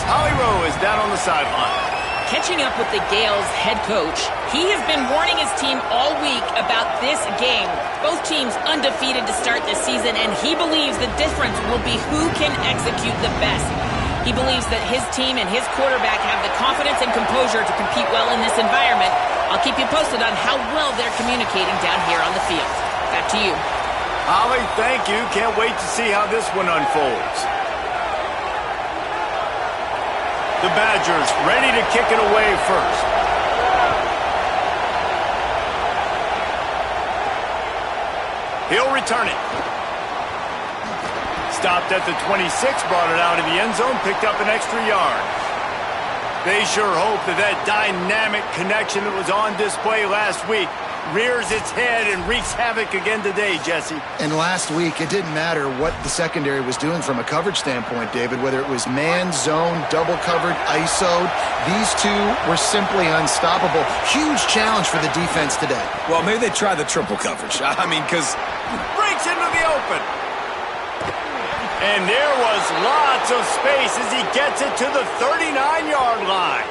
Holly Rowe is down on the sideline. Catching up with the Gales head coach, he has been warning his team all week about this game. Both teams undefeated to start this season, and he believes the difference will be who can execute the best. He believes that his team and his quarterback have the confidence and composure to compete well in this environment. I'll keep you posted on how well they're communicating down here on the field. Back to you. Holly, thank you. Can't wait to see how this one unfolds. The Badgers ready to kick it away first. He'll return it. Stopped at the 26, brought it out of the end zone, picked up an extra yard. They sure hope that dynamic connection that was on display last week rears its head and wreaks havoc again today, Jesse. And last week, it didn't matter what the secondary was doing from a coverage standpoint, David, whether it was man, zone, double covered, ISO'd. These two were simply unstoppable. Huge challenge for the defense today. Well, maybe they try the triple coverage. I mean, because... breaks into the open. And there was lots of space as he gets it to the 39-yard line.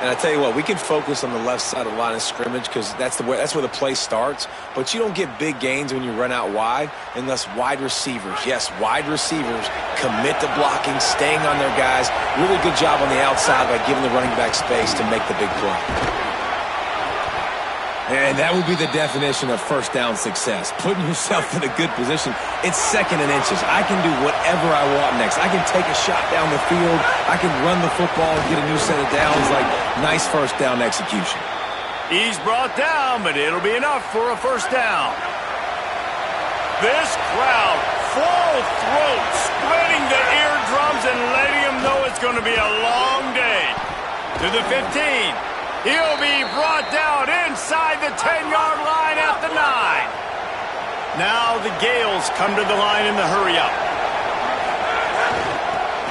And I tell you what, we can focus on the left side of the line of scrimmage because that's where the play starts. But you don't get big gains when you run out wide unless wide receivers, yes, wide receivers, commit to blocking, staying on their guys. Really good job on the outside by giving the running back space to make the big play. And that would be the definition of first down success. Putting yourself in a good position. It's second and inches. I can do whatever I want next. I can take a shot down the field. I can run the football and get a new set of downs. Like, nice first down execution. He's brought down, but it'll be enough for a first down. This crowd, full throat, splitting the eardrums and letting them know it's going to be a long day. To the 15. He'll be brought down inside the 10-yard line at the 9. Now the Gales come to the line in the hurry-up.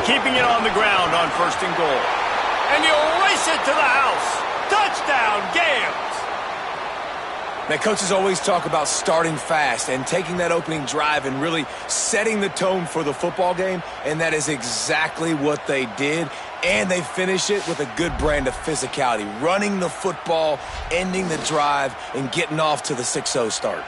Keeping it on the ground on first and goal. And he'll race it to the house. Touchdown, Gales! Now, coaches always talk about starting fast and taking that opening drive and really setting the tone for the football game, and that is exactly what they did. And they finish it with a good brand of physicality, running the football, ending the drive, and getting off to the 6-0 start.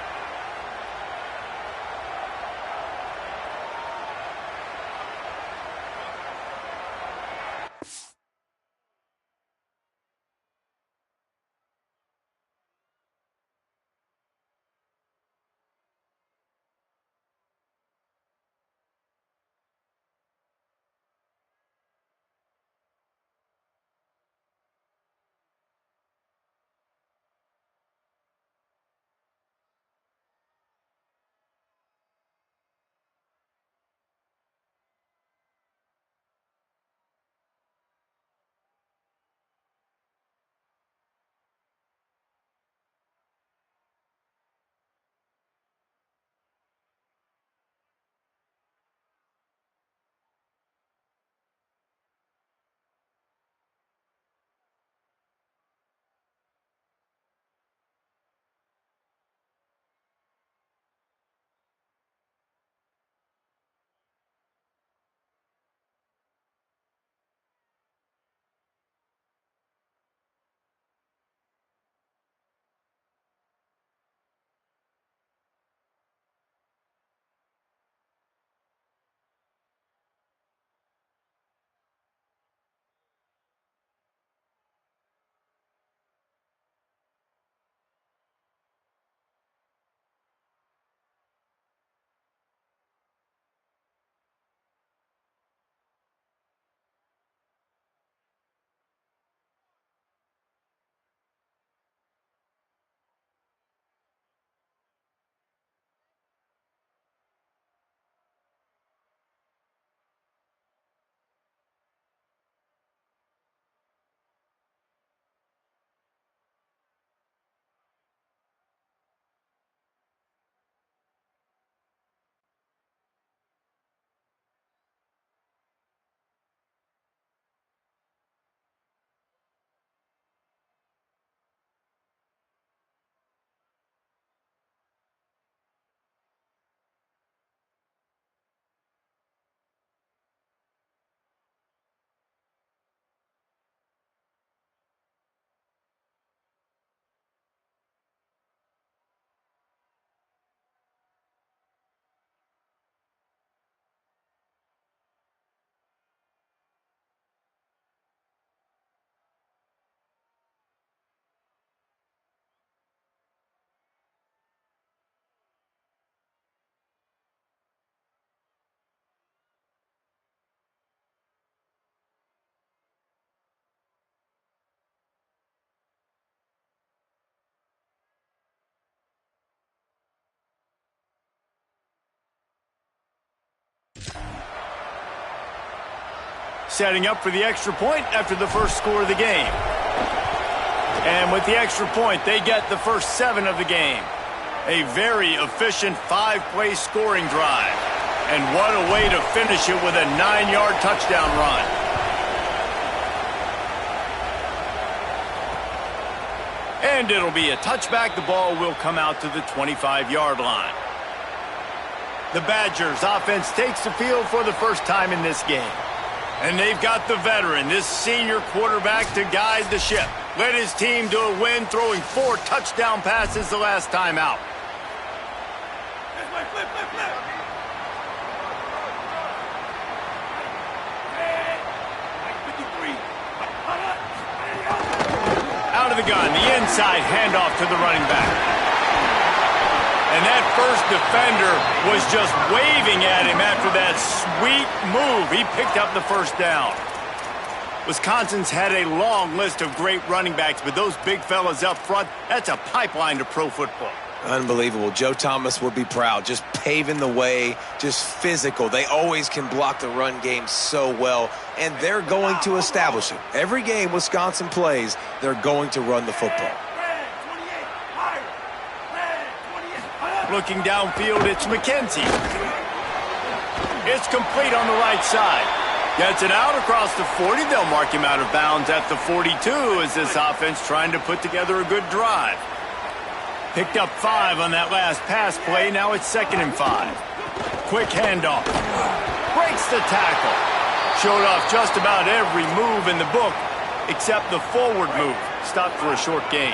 setting up for the extra point after the first score of the game. And with the extra point, they get the first 7 of the game. A very efficient 5-play scoring drive. And what a way to finish it with a 9-yard touchdown run. And it'll be a touchback. The ball will come out to the 25-yard line. The Badgers offense takes the field for the first time in this game. And they've got the veteran, this senior quarterback, to guide the ship. Led his team to a win, throwing 4 touchdown passes the last time out. Out of the gun, the inside handoff to the running back. And that first defender was just waving at him after that sweet move. He picked up the first down. Wisconsin's had a long list of great running backs, but those big fellas up front, that's a pipeline to pro football. Unbelievable. Joe Thomas would be proud. Just paving the way, just physical. They always can block the run game so well, and they're going to establish it. Every game Wisconsin plays, they're going to run the football. Looking downfield, it's McKenzie. It's complete on the right side. Gets it out across the 40. They'll mark him out of bounds at the 42 as this offense trying to put together a good drive. Picked up 5 on that last pass play. Now it's 2nd and 5. Quick handoff. Breaks the tackle. Showed off just about every move in the book except the forward move. Stopped for a short gain.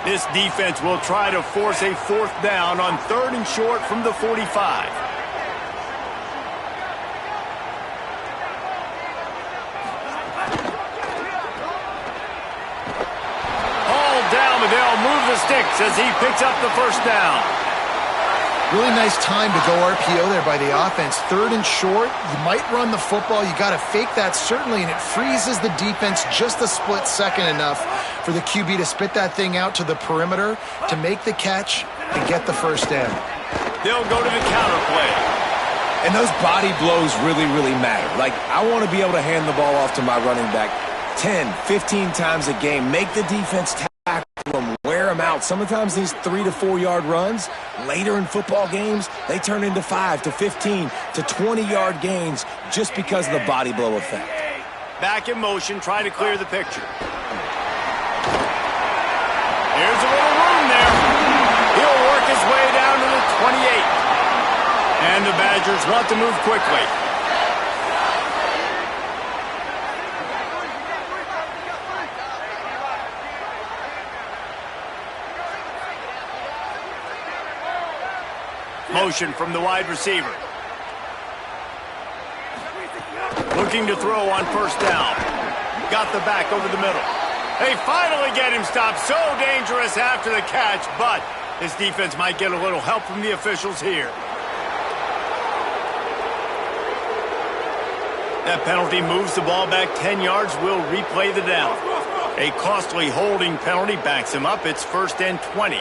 This defense will try to force a 4th down on 3rd and short from the 45. Down, but they'll move the sticks as he picks up the first down. Really nice time to go RPO there by the offense. 3rd and short, you might run the football. You got to fake that, certainly, and it freezes the defense just a split second enough for the QB to spit that thing out to the perimeter to make the catch and get the first down. They'll go to the counter play. And those body blows really, really matter. Like, I want to be able to hand the ball off to my running back 10, 15 times a game. Make the defense tackle them, wear them out. Sometimes these 3 to 4 yard runs later in football games, they turn into 5 to 15 to 20-yard gains just because of the body blow effect. Back in motion, try to clear the picture. Here's a little room there. He'll work his way down to the 28. And the Badgers want to move quickly. Motion from the wide receiver. Looking to throw on 1st down. Got the back over the middle. They finally get him stopped. So dangerous after the catch, but his defense might get a little help from the officials here. That penalty moves the ball back 10 yards. We'll replay the down. A costly holding penalty backs him up. It's 1st and 20.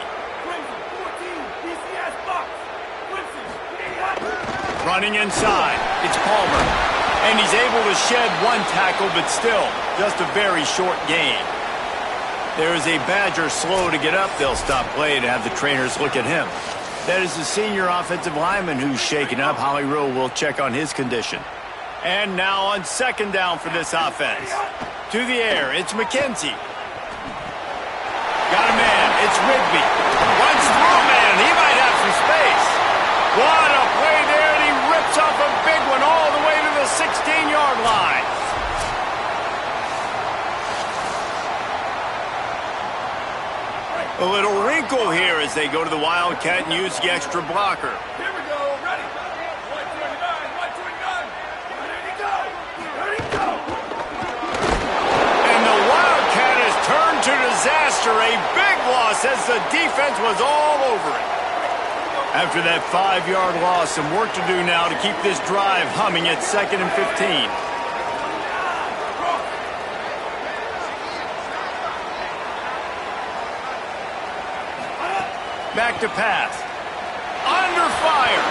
Running inside, it's Palmer. And he's able to shed 1 tackle, but still, just a very short gain. There is a Badger slow to get up. They'll stop play to have the trainers look at him. That is the senior offensive lineman who's shaken up. Holly Rowe will check on his condition. And now on 2nd down for this offense. To the air, it's McKenzie. Got a man, it's Rigby. Runs through, man, he might have some space. What a play there, and he rips off a big one all the way to the 16-yard line. A little wrinkle here as they go to the Wildcat and use the extra blocker. Here we go, ready. 129, ready to go. Ready to go. And the Wildcat has turned to disaster. A big loss as the defense was all over it. After that 5-yard loss, some work to do now to keep this drive humming at 2nd and 15. Back to pass. Under fire.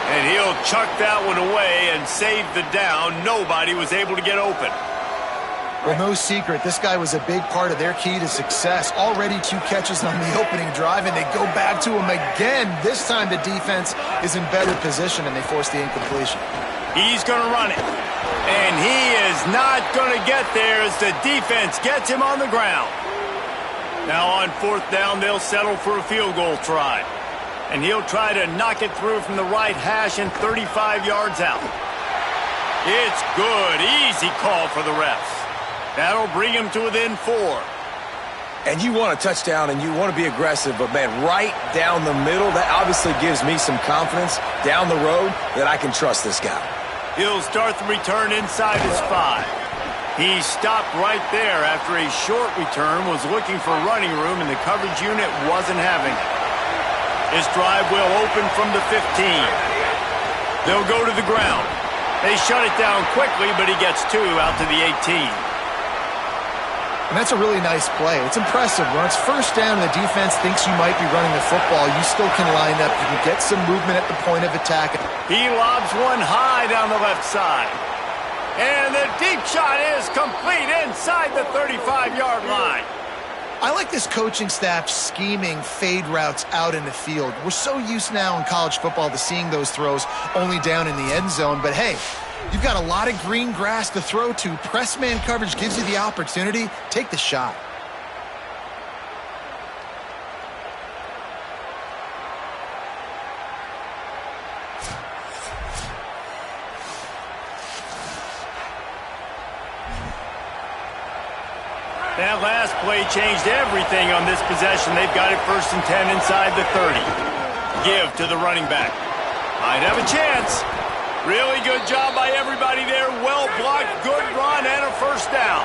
And he'll chuck that one away and save the down. Nobody was able to get open. Well, no secret, this guy was a big part of their key to success. Already 2 catches on the opening drive, and they go back to him again. This time the defense is in better position, and they force the incompletion. He's going to run it. And he is not going to get there as the defense gets him on the ground. Now on 4th down, they'll settle for a field goal try. And he'll try to knock it through from the right hash and 35 yards out. It's good. Easy call for the refs. That'll bring him to within 4. And you want a touchdown and you want to be aggressive, but, man, right down the middle, that obviously gives me some confidence down the road that I can trust this guy. He'll start the return inside his 5. He stopped right there after a short return, was looking for running room, and the coverage unit wasn't having it. This drive will open from the 15. They'll go to the ground. They shut it down quickly, but he gets 2 out to the 18. And that's a really nice play. It's impressive. When it's 1st down and the defense thinks you might be running the football, you still can line up. You can get some movement at the point of attack. He lobs one high down the left side. And the deep shot is complete inside the 35-yard line. I like this coaching staff scheming fade routes out in the field. We're so used now in college football to seeing those throws only down in the end zone. But, hey, you've got a lot of green grass to throw to. Press man coverage gives you the opportunity. Take the shot. That last play changed everything on this possession. They've got it 1st and 10 inside the 30. Give to the running back. Might have a chance. Really good job by everybody there. Well blocked, good run, and a 1st down.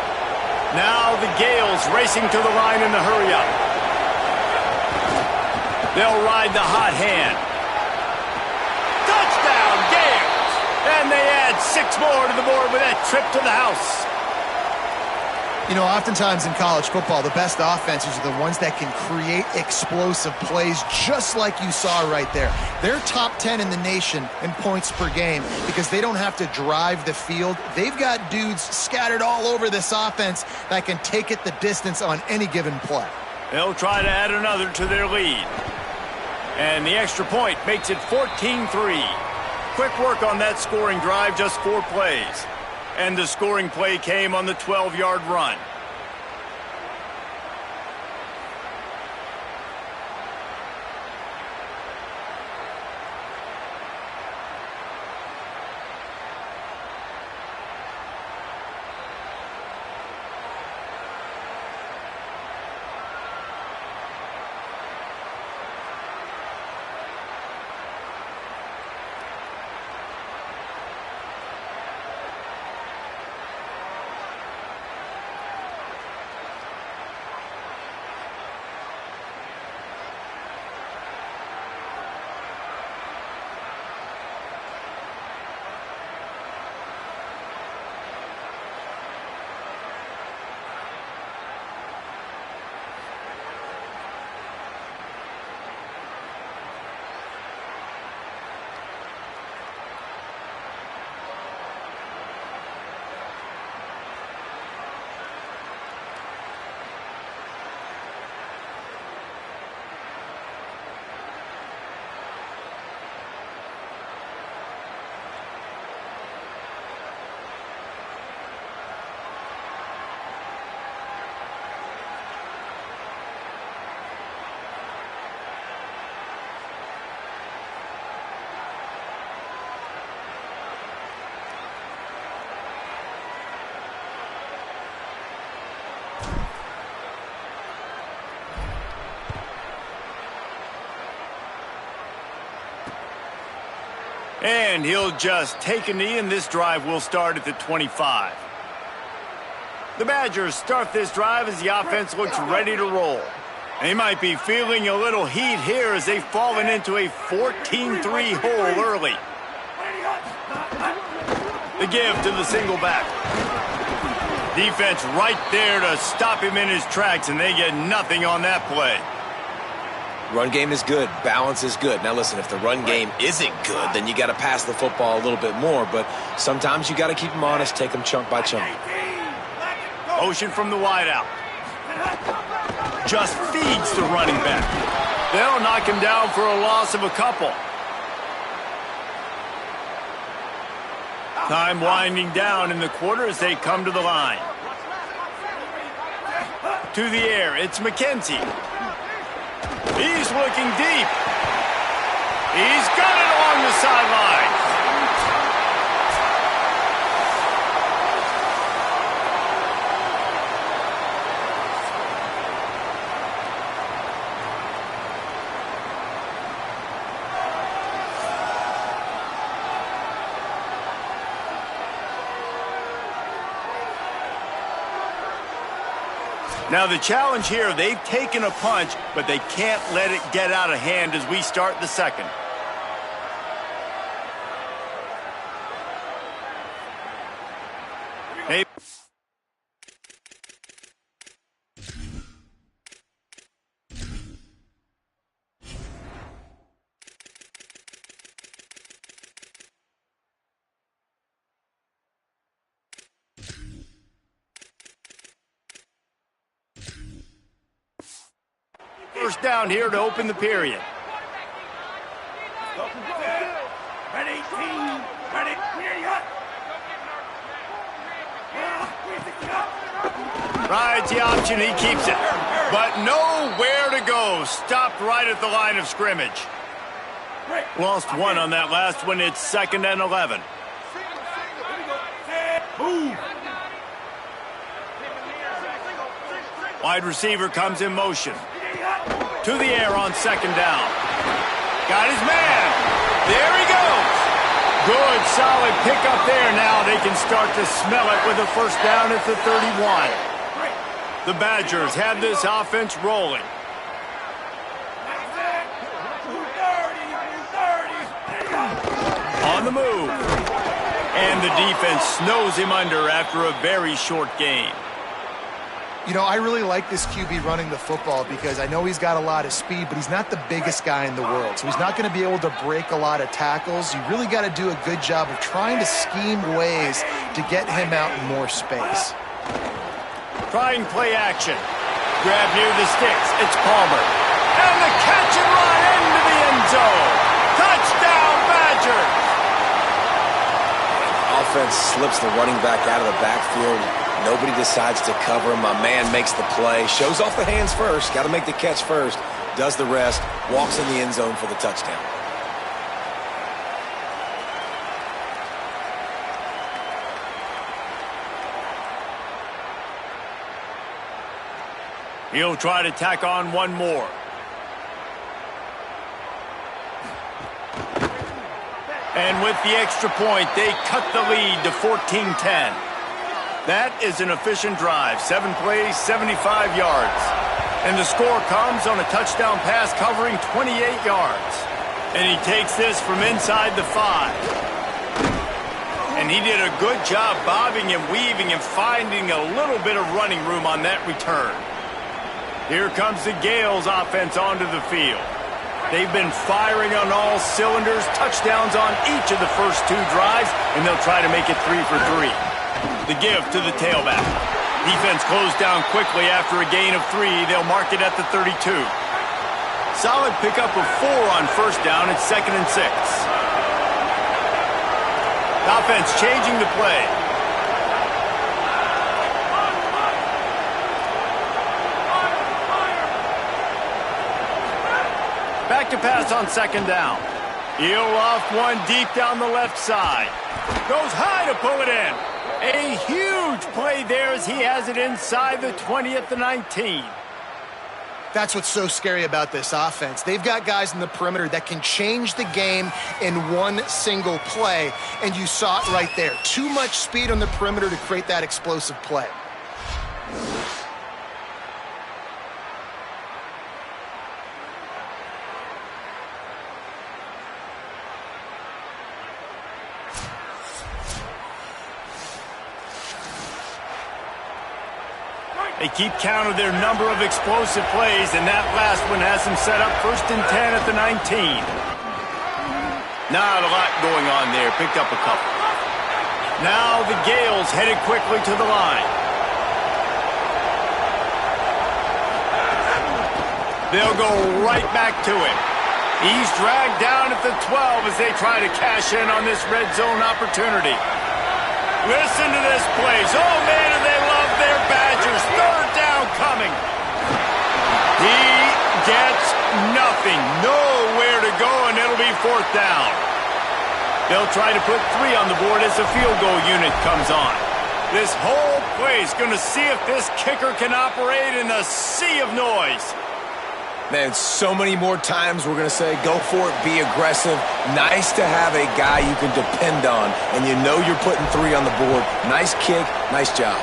Now the Gales racing to the line in the hurry-up. They'll ride the hot hand. Touchdown, Gales! And they add 6 more to the board with that trip to the house. You know, oftentimes in college football, the best offenses are the ones that can create explosive plays, just like you saw right there. They're top 10 in the nation in points per game because they don't have to drive the field. They've got dudes scattered all over this offense that can take it the distance on any given play. They'll try to add another to their lead. And the extra point makes it 14-3. Quick work on that scoring drive, just 4 plays. And the scoring play came on the 12-yard run. And he'll just take a knee, and this drive will start at the 25. The Badgers start this drive as the offense looks ready to roll. They might be feeling a little heat here as they've fallen into a 14-3 hole early. The give to the single back. Defense right there to stop him in his tracks, and they get nothing on that play. Run game is good. Balance is good. Now, listen, if the run game isn't good, then you got to pass the football a little bit more. But sometimes you got to keep them honest, take them chunk by chunk. Motion from the wideout. Just feeds the running back. They'll knock him down for a loss of a couple. Time winding down in the quarter as they come to the line. To the air, it's McKenzie. He's looking deep. He's got it along the sideline. Now the challenge here, they've taken a punch, but they can't let it get out of hand as we start the second. Hey. First down here to open the period. Ready, team. Ready. Rides the option, he keeps it. But nowhere to go. Stopped right at the line of scrimmage. Lost one on that last one. It's 2nd and 11. Move. Wide receiver comes in motion. To the air on 2nd down. Got his man. There he goes. Good, solid pickup there. Now they can start to smell it with a first down at the 31. The Badgers have this offense rolling. On the move. And the defense snows him under after a very short game. You know, I really like this QB running the football because I know he's got a lot of speed, but he's not the biggest guy in the world. So he's not going to be able to break a lot of tackles. You really got to do a good job of trying to scheme ways to get him out in more space. Trying play action. Grab near the sticks. It's Palmer. And the catch and run into the end zone. Touchdown, Badgers! Offense slips the running back out of the backfield. Nobody decides to cover him. My man makes the play. Shows off the hands first. Got to make the catch first. Does the rest. Walks in the end zone for the touchdown. He'll try to tack on one more. And with the extra point, they cut the lead to 14-10. That is an efficient drive. 7 plays, 75 yards. And the score comes on a touchdown pass covering 28 yards. And he takes this from inside the 5. And he did a good job bobbing and weaving and finding a little bit of running room on that return. Here comes the Gales offense onto the field. They've been firing on all cylinders, touchdowns on each of the first 2 drives, and they'll try to make it 3 for 3. The give to the tailback. Defense closed down quickly after a gain of 3. They'll mark it at the 32. Solid pickup of 4 on first down. It's 2nd and 6. The offense changing the play. Back to pass on 2nd down. He'll loft one deep down the left side. Goes high to pull it in. A huge play there as he has it inside the 20 at the 19. That's what's so scary about this offense. They've got guys in the perimeter that can change the game in one single play, and you saw it right there. Too much speed on the perimeter to create that explosive play. They keep count of their number of explosive plays, and that last one has them set up 1st and 10 at the 19. Not a lot going on there. Picked up a couple. Now the Gales headed quickly to the line. They'll go right back to him. He's dragged down at the 12 as they try to cash in on this red zone opportunity. Listen to this place. Oh, man, do they love their Badgers. 3rd down coming. He gets nothing. Nowhere to go, and it'll be 4th down. They'll try to put 3 on the board as the field goal unit comes on. This whole play is going to see if this kicker can operate in a sea of noise. Man, so many more times we're going to say, go for it, be aggressive. Nice to have a guy you can depend on, and you know you're putting 3 on the board. Nice kick, nice job.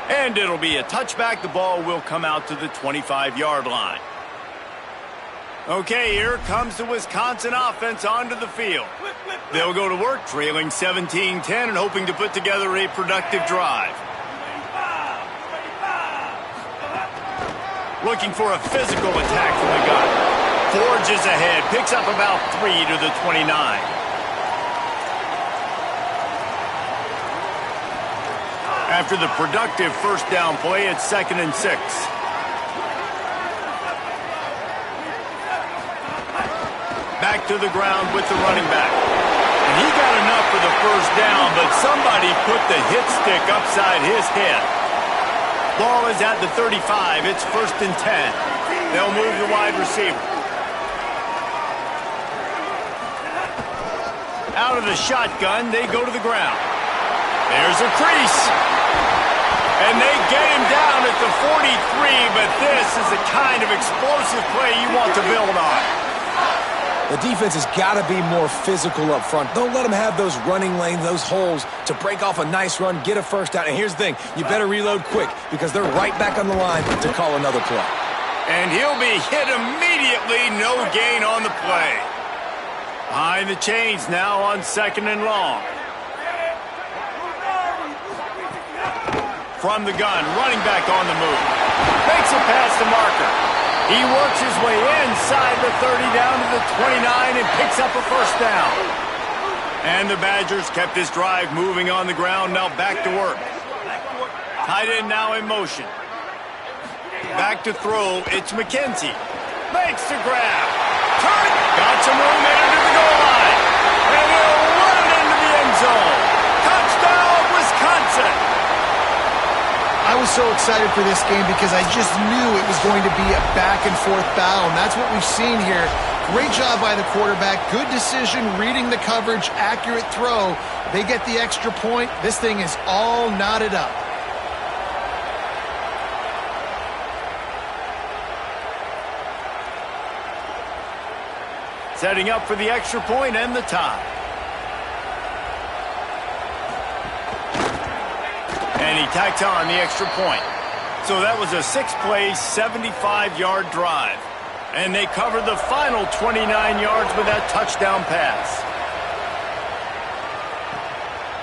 And it'll be a touchback. The ball will come out to the 25-yard line. Okay, here comes the Wisconsin offense onto the field. They'll go to work, trailing 17-10 and hoping to put together a productive drive. Looking for a physical attack from the gun. Forges ahead, picks up about 3 to the 29. After the productive 1st down play, it's 2nd and 6. Back to the ground with the running back. And he got enough for the 1st down, but somebody put the hit stick upside his head. Ball is at the 35. It's 1st and 10. They'll move the wide receiver. Out of the shotgun, they go to the ground. There's a crease. And they get him down at the 43, but this is the kind of explosive play you want to build on. The defense has got to be more physical up front. Don't let them have those running lanes, those holes to break off a nice run, get a 1st down. And here's the thing, you better reload quick because they're right back on the line to call another play. And he'll be hit immediately, no gain on the play. Behind the chains now on 2nd and long. From the gun, running back on the move. Makes it past the marker. He works his way inside the 30 down to the 29 and picks up a 1st down. And the Badgers kept this drive moving on the ground, now back to work. Tight end now in motion. Back to throw, it's McKenzie. Makes the grab. Turn, got some room into the goal line. And he'll run it into the end zone. Touchdown, Wisconsin. I was so excited for this game because I just knew it was going to be a back-and-forth battle, and that's what we've seen here. Great job by the quarterback, good decision, reading the coverage, accurate throw. They get the extra point. This thing is all knotted up. Setting up for the extra point and the tie. And he tacks on the extra point. So that was a 6-play, 75-yard drive. And they covered the final 29 yards with that touchdown pass.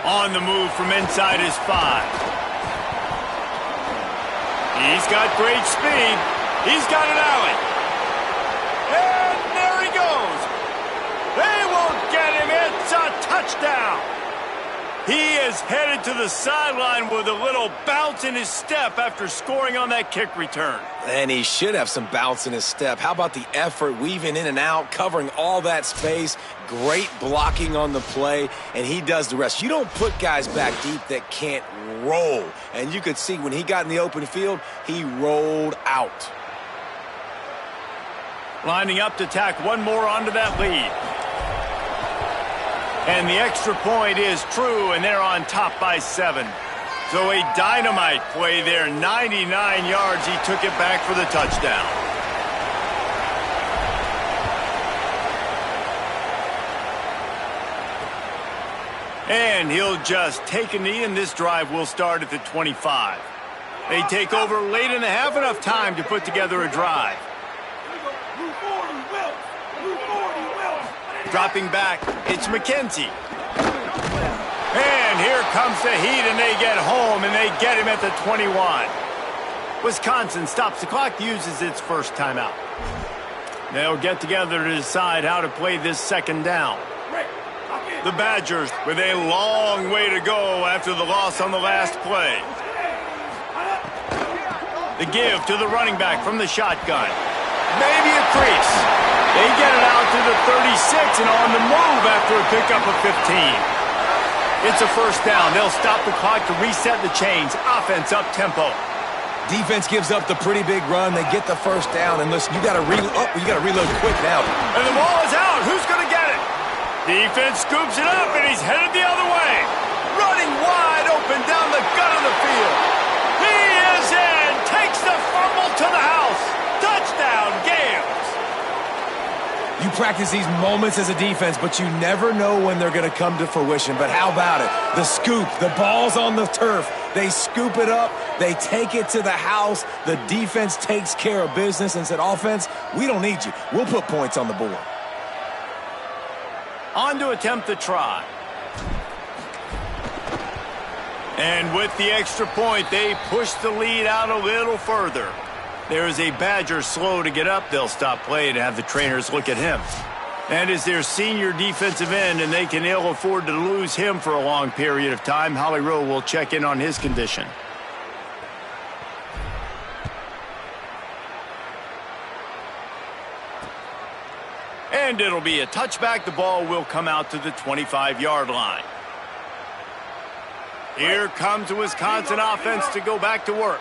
On the move from inside his 5. He's got great speed. He's got an alley. And there he goes. They won't get him. It's a touchdown. He is headed to the sideline with a little bounce in his step after scoring on that kick return. And he should have some bounce in his step. How about the effort, weaving in and out, covering all that space, great blocking on the play, and he does the rest. You don't put guys back deep that can't roll. And you could see when he got in the open field, he rolled out. Lining up to tack one more onto that lead. And the extra point is true, and they're on top by 7. So a dynamite play there, 99 yards. He took it back for the touchdown. And he'll just take a knee, and this drive will start at the 25. They take over late in the half, enough time to put together a drive. Dropping back, it's McKenzie. And here comes the heat, and they get home, and they get him at the 21. Wisconsin stops the clock, uses its first timeout. They'll get together to decide how to play this second down. The Badgers with a long way to go after the loss on the last play. The give to the running back from the shotgun. Maybe a crease. They get it out to the 36 and on the move after a pickup of 15. It's a first down. They'll stop the clock to reset the chains. Offense up tempo. Defense gives up the pretty big run. They get the first down. And listen, you got to reload quick now. And the ball is out. Who's going to get it? Defense scoops it up, and he's headed the other way. Running wide open down the gut of the field. He is in. Takes the fumble to the house. Touchdown, Gales. You practice these moments as a defense, but you never know when they're going to come to fruition. But how about it? The scoop, the ball's on the turf. They scoop it up. They take it to the house. The defense takes care of business and said, offense, we don't need you. We'll put points on the board. On to attempt the try. And with the extra point, they push the lead out a little further. There is a Badger slow to get up. They'll stop play to have the trainers look at him. And is their senior defensive end, and they can ill afford to lose him for a long period of time. Holly Rowe will check in on his condition. And it'll be a touchback. The ball will come out to the 25-yard line. Here comes the Wisconsin offense to go back to work.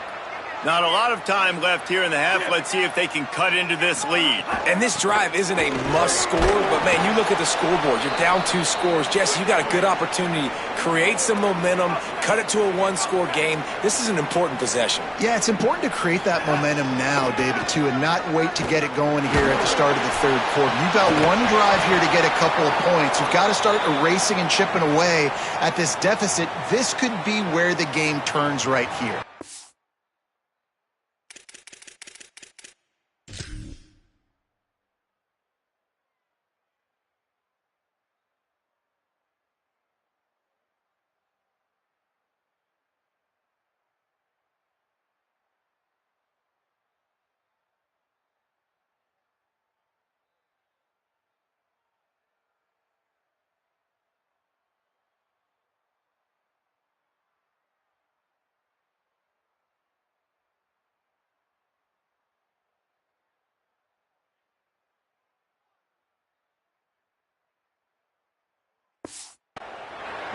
Not a lot of time left here in the half. Let's see if they can cut into this lead. And this drive isn't a must score, but, man, you look at the scoreboard. You're down 2 scores. Jesse, you got a good opportunity. Create some momentum. Cut it to a 1-score game. This is an important possession. Yeah, it's important to create that momentum now, David, too, and not wait to get it going here at the start of the third quarter. You've got one drive here to get a couple of points. You've got to start erasing and chipping away at this deficit. This could be where the game turns right here.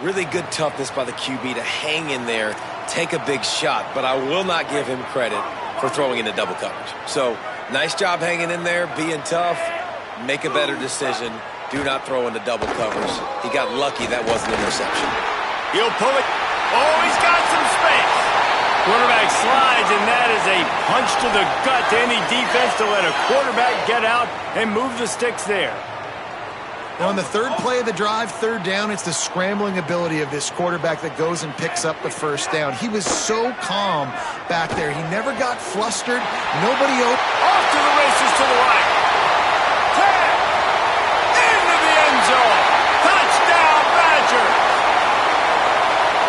Really good toughness by the QB to hang in there, take a big shot, but I will not give him credit for throwing into double coverage. So, nice job hanging in there, being tough, make a better decision. Do not throw into double coverage. He got lucky that wasn't an interception. He'll pull it. Oh, he's got some space. Quarterback slides, and that is a punch to the gut to any defense to let a quarterback get out and move the sticks there. Now, on the third play of the drive, third down, it's the scrambling ability of this quarterback that goes and picks up the first down. He was so calm back there. He never got flustered. Nobody open. Off to the races to the right. 10. Into the end zone. Touchdown, Badger.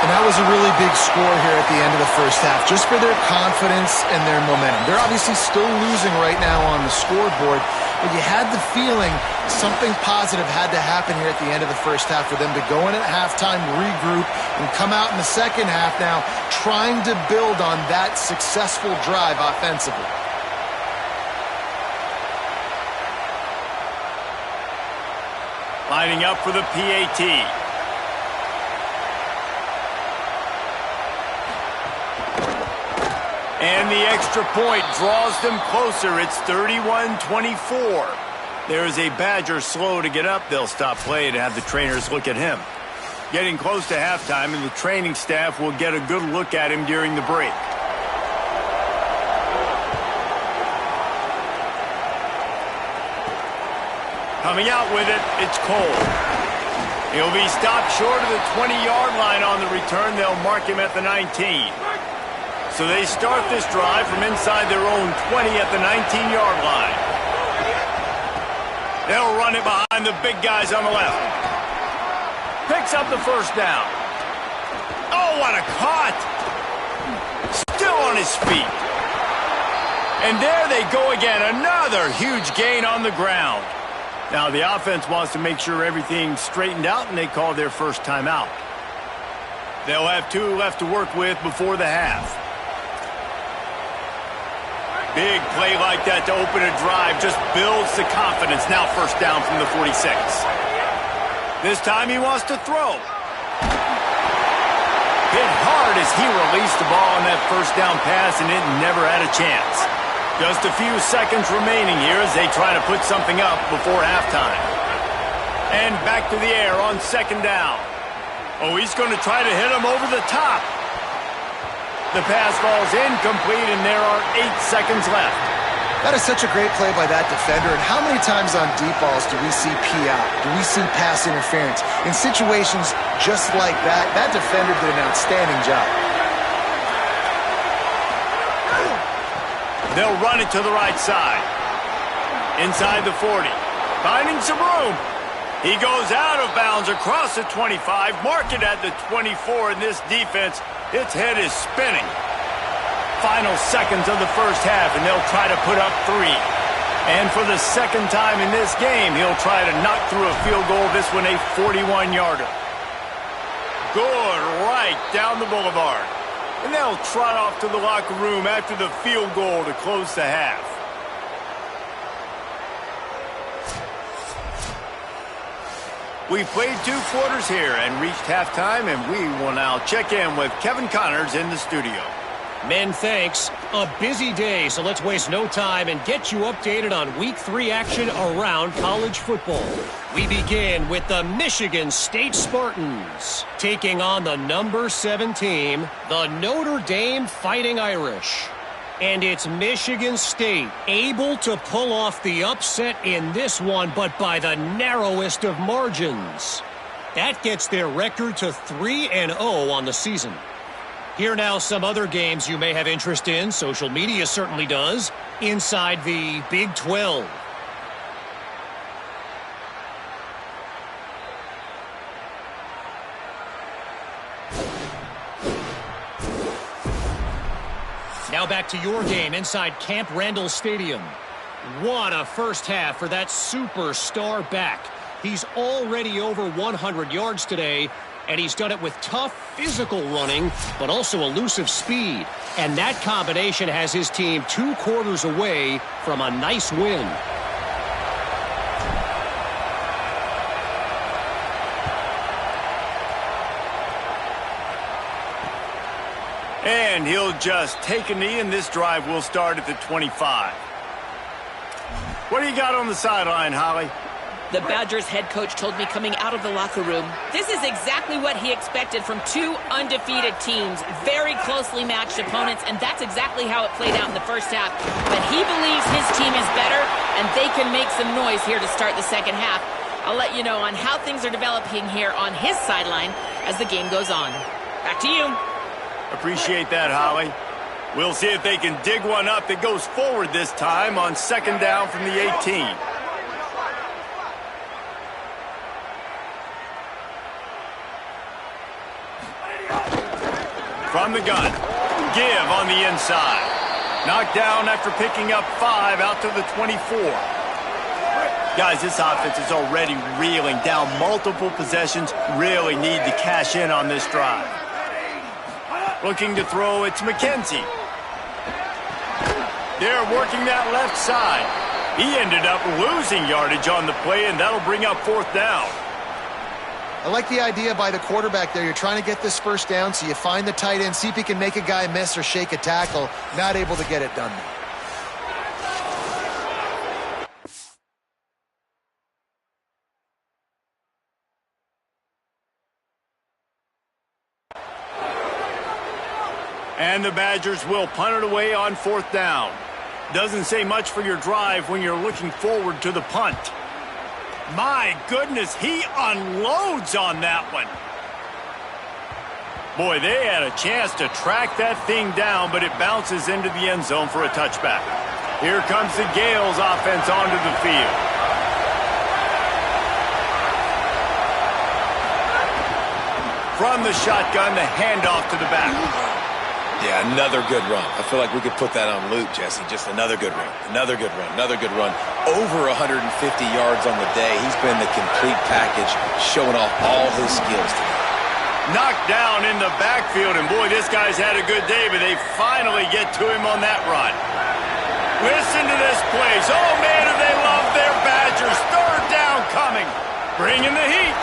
And that was a really big score here at the end of the first half, just for their confidence and their momentum. They're obviously still losing right now on the scoreboard, but you had the feeling something positive had to happen here at the end of the first half for them to go in at halftime, regroup, and come out in the second half now trying to build on that successful drive offensively. Lining up for the PAT. And the extra point draws them closer. It's 31-24. There's a Badger slow to get up. They'll stop play to have the trainers look at him. Getting close to halftime, and the training staff will get a good look at him during the break. Coming out with it, it's Cole. He'll be stopped short of the 20-yard line on the return. They'll mark him at the 19. So they start this drive from inside their own 20 at the 19-yard line. They'll run it behind the big guys on the left. Picks up the first down. Oh, what a cut! Still on his feet. And there they go again. Another huge gain on the ground. Now the offense wants to make sure everything's straightened out, and they call their first timeout. They'll have 2 left to work with before the half. Big play like that to open a drive just builds the confidence. Now first down from the 46. This time he wants to throw. Hit hard as he released the ball on that first down pass, and it never had a chance. Just a few seconds remaining here as they try to put something up before halftime. And back to the air on second down. Oh, he's going to try to hit him over the top. The pass falls incomplete, and there are 8 seconds left. That is such a great play by that defender, and how many times on deep balls do we see PI? Do we see pass interference? In situations just like that, that defender did an outstanding job. They'll run it to the right side. Inside the 40. Finding some room. He goes out of bounds across the 25. Mark it at the 24 in this defense. Its head is spinning. Final seconds of the first half, and they'll try to put up 3. And for the second time in this game, he'll try to knock through a field goal. This one a 41-yarder. Good right down the boulevard. And they'll trot off to the locker room after the field goal to close the half. We've played 2 quarters here and reached halftime, and we will now check in with Kevin Connors in the studio. Men, thanks. A busy day, so let's waste no time and get you updated on Week 3 action around college football. We begin with the Michigan State Spartans taking on the number 7 team, the Notre Dame Fighting Irish. And it's Michigan State able to pull off the upset in this one, but by the narrowest of margins. That gets their record to 3-0 on the season. Here now some other games you may have interest in. Social media certainly does. Inside the Big 12. Now back to your game inside Camp Randall Stadium. What a first half for that superstar back. He's already over 100 yards today, and he's done it with tough physical running, but also elusive speed. And that combination has his team 2 quarters away from a nice win. And he'll just take a knee, and this drive will start at the 25. What do you got on the sideline, Holly? The Badgers head coach told me coming out of the locker room, this is exactly what he expected from 2 undefeated teams, very closely matched opponents, and that's exactly how it played out in the first half. But he believes his team is better, and they can make some noise here to start the second half. I'll let you know on how things are developing here on his sideline as the game goes on. Back to you. Appreciate that, Holly. We'll see if they can dig one up that goes forward this time on second down from the 18. From the gun. Give on the inside. Knocked down after picking up 5 out to the 24. Guys, this offense is already reeling down multiple possessions. Really need to cash in on this drive. Looking to throw, it's McKenzie. They're working that left side. He ended up losing yardage on the play, and that'll bring up 4th down. I like the idea by the quarterback there. You're trying to get this first down, so you find the tight end, see if he can make a guy miss or shake a tackle. Not able to get it done. And the Badgers will punt it away on 4th down. Doesn't say much for your drive when you're looking forward to the punt. My goodness, he unloads on that one. Boy, they had a chance to track that thing down, but it bounces into the end zone for a touchback. Here comes the Gales offense onto the field. From the shotgun, the handoff to the back. Yeah, another good run. I feel like we could put that on loop, Jesse. Just another good run, another good run, another good run. Over 150 yards on the day. He's been the complete package, showing off all his skills today. Knocked down in the backfield, and boy, this guy's had a good day, but they finally get to him on that run. Listen to this place. Oh, man, do they love their Badgers. Third down coming. Bringing the heat.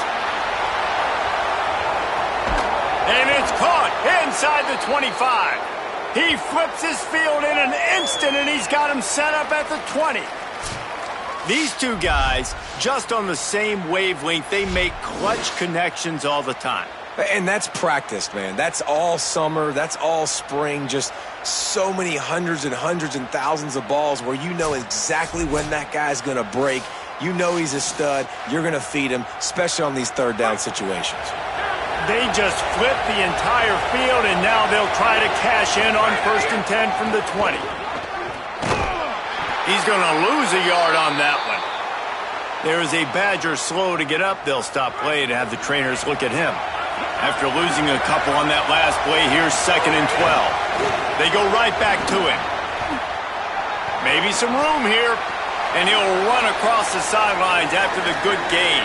And it's caught inside the 25. He flips his field in an instant, and he's got him set up at the 20. These two guys, just on the same wavelength, they make clutch connections all the time. And that's practiced, man. That's all summer. That's all spring. Just so many hundreds and hundreds and thousands of balls where you know exactly when that guy's going to break. You know he's a stud. You're going to feed him, especially on these third down situations. They just flip the entire field, and now they'll try to cash in on 1st and 10 from the 20. He's going to lose a yard on that one. There is a Badger slow to get up. They'll stop play to have the trainers look at him. After losing a couple on that last play, here's 2nd and 12. They go right back to him. Maybe some room here, and he'll run across the sidelines after the good gain.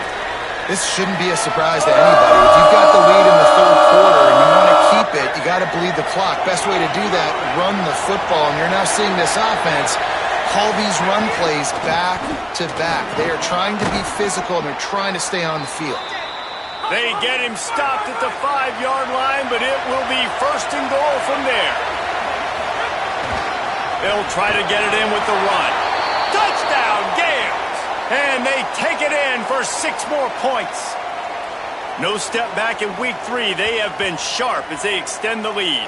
This shouldn't be a surprise to anybody. If you've got the lead in the third quarter and you want to keep it, you got to bleed the clock. Best way to do that, run the football. And you're now seeing this offense call these run plays back to back. They are trying to be physical, and they're trying to stay on the field. They get him stopped at the 5-yard line, but it will be 1st and goal from there. They'll try to get it in with the run. Touchdown, Gales! And they take it in for 6 more points. No step back in week 3. They have been sharp as they extend the lead.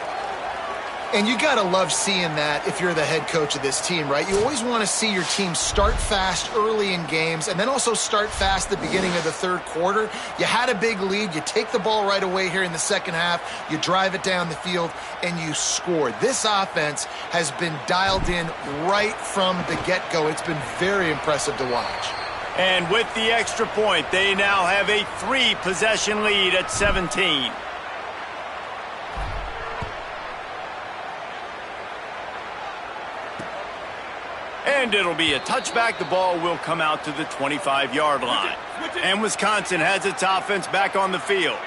And you got to love seeing that if you're the head coach of this team, right? You always want to see your team start fast early in games and then also start fast at the beginning of the third quarter. You had a big lead. You take the ball right away here in the second half. You drive it down the field, and you score. This offense has been dialed in right from the get-go. It's been very impressive to watch. And with the extra point, they now have a 3-possession lead at 17. And it'll be a touchback. The ball will come out to the 25-yard line. And Wisconsin has its offense back on the field.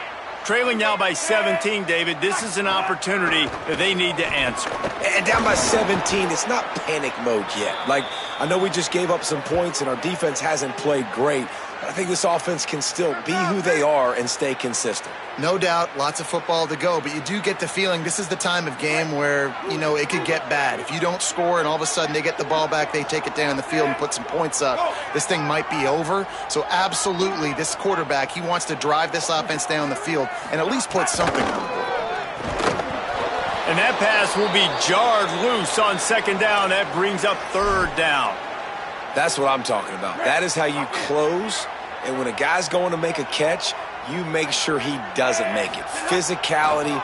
Trailing now by 17, David. This is an opportunity that they need to answer. And down by 17, it's not panic mode yet. Like, I know we just gave up some points and our defense hasn't played great, but I think this offense can still be who they are and stay consistent. No doubt, lots of football to go, but you do get the feeling this is the time of game where, you know, it could get bad. If you don't score and all of a sudden they get the ball back, they take it down the field and put some points up, this thing might be over. So absolutely, this quarterback, he wants to drive this offense down the field and at least put something on the board. And that pass will be jarred loose on 2nd down. That brings up 3rd down. That's what I'm talking about. That is how you close, and when a guy's going to make a catch, you make sure he doesn't make it. Physicality,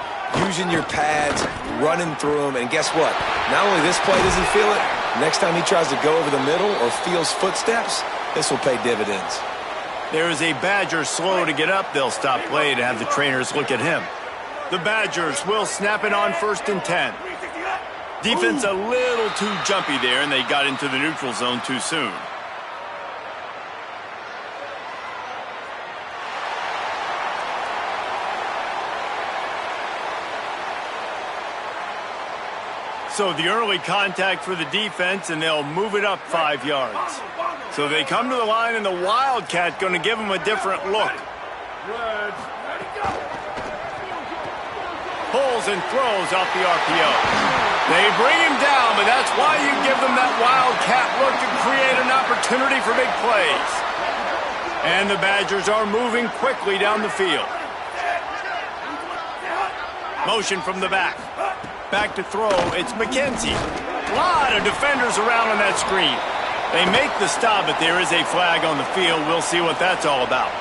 using your pads, running through them, and guess what? Not only this play does he feel it, next time he tries to go over the middle or feels footsteps, this will pay dividends. There is a Badger slow to get up. They'll stop play to have the trainers look at him. The Badgers will snap it on 1st and 10. Defense a little too jumpy there, and they got into the neutral zone too soon. So the early contact for the defense, and they'll move it up 5 yards. So they come to the line, and the Wildcat going to give them a different look. Pulls and throws off the RPO. They bring him down, but that's why you give them that Wildcat look to create an opportunity for big plays. And the Badgers are moving quickly down the field. Motion from the back. Back to throw, it's McKenzie. A lot of defenders around on that screen. They make the stop, but there is a flag on the field. We'll see what that's all about.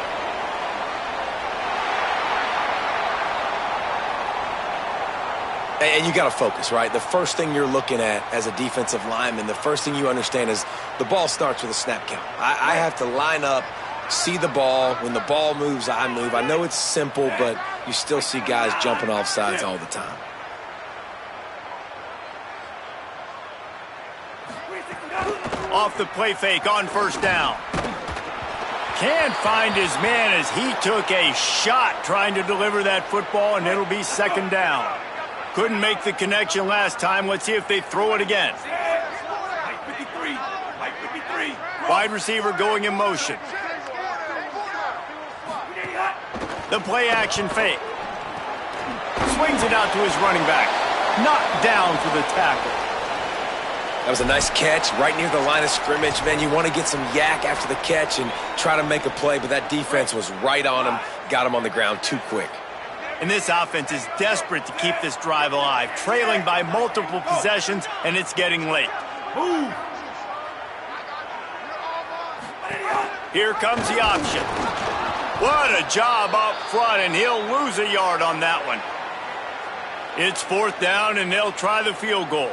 And you got to focus, right? The first thing you're looking at as a defensive lineman, the first thing you understand is the ball starts with a snap count. I have to line up, see the ball. When the ball moves, I move. I know it's simple, but you still see guys jumping off sides all the time. Off the play fake on first down. Can't find his man as he took a shot trying to deliver that football, and it'll be second down. Couldn't make the connection last time. Let's see if they throw it again. Wide receiver going in motion. The play action fake. Swings it out to his running back. Knocked down for the tackle. That was a nice catch right near the line of scrimmage. Man, you want to get some yak after the catch and try to make a play, but that defense was right on him, got him on the ground too quick. And this offense is desperate to keep this drive alive, trailing by multiple possessions, and it's getting late. Move. Here comes the option. What a job up front, and he'll lose a yard on that one. It's fourth down, and they'll try the field goal.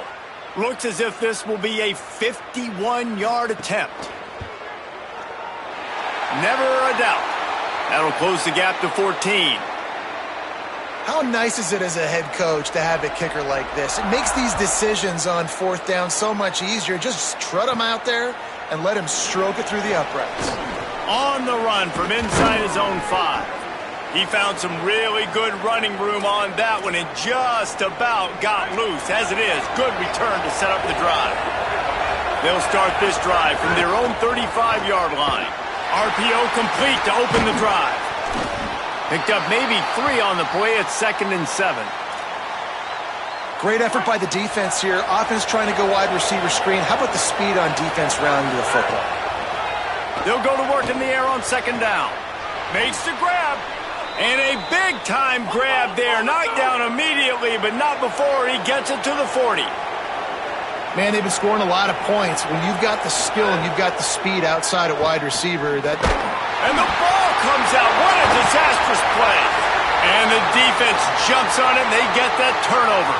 Looks as if this will be a 51-yard attempt. Never a doubt. That'll close the gap to 14. How nice is it as a head coach to have a kicker like this? It makes these decisions on fourth down so much easier. Just trot him out there and let him stroke it through the uprights. On the run from inside his own 5. He found some really good running room on that one and just about got loose. As it is, good return to set up the drive. They'll start this drive from their own 35-yard line. RPO complete to open the drive. Picked up maybe 3 on the play at 2nd and 7. Great effort by the defense here. Offense trying to go wide receiver screen. How about the speed on defense rounding to the football? They'll go to work in the air on second down. Makes the grab. And a big-time grab there. Knocked down immediately, but not before he gets it to the 40. Man, they've been scoring a lot of points. When you've got the skill and you've got the speed outside at wide receiver, that... And the ball comes out. What a disastrous play. And the defense jumps on it, and they get that turnover.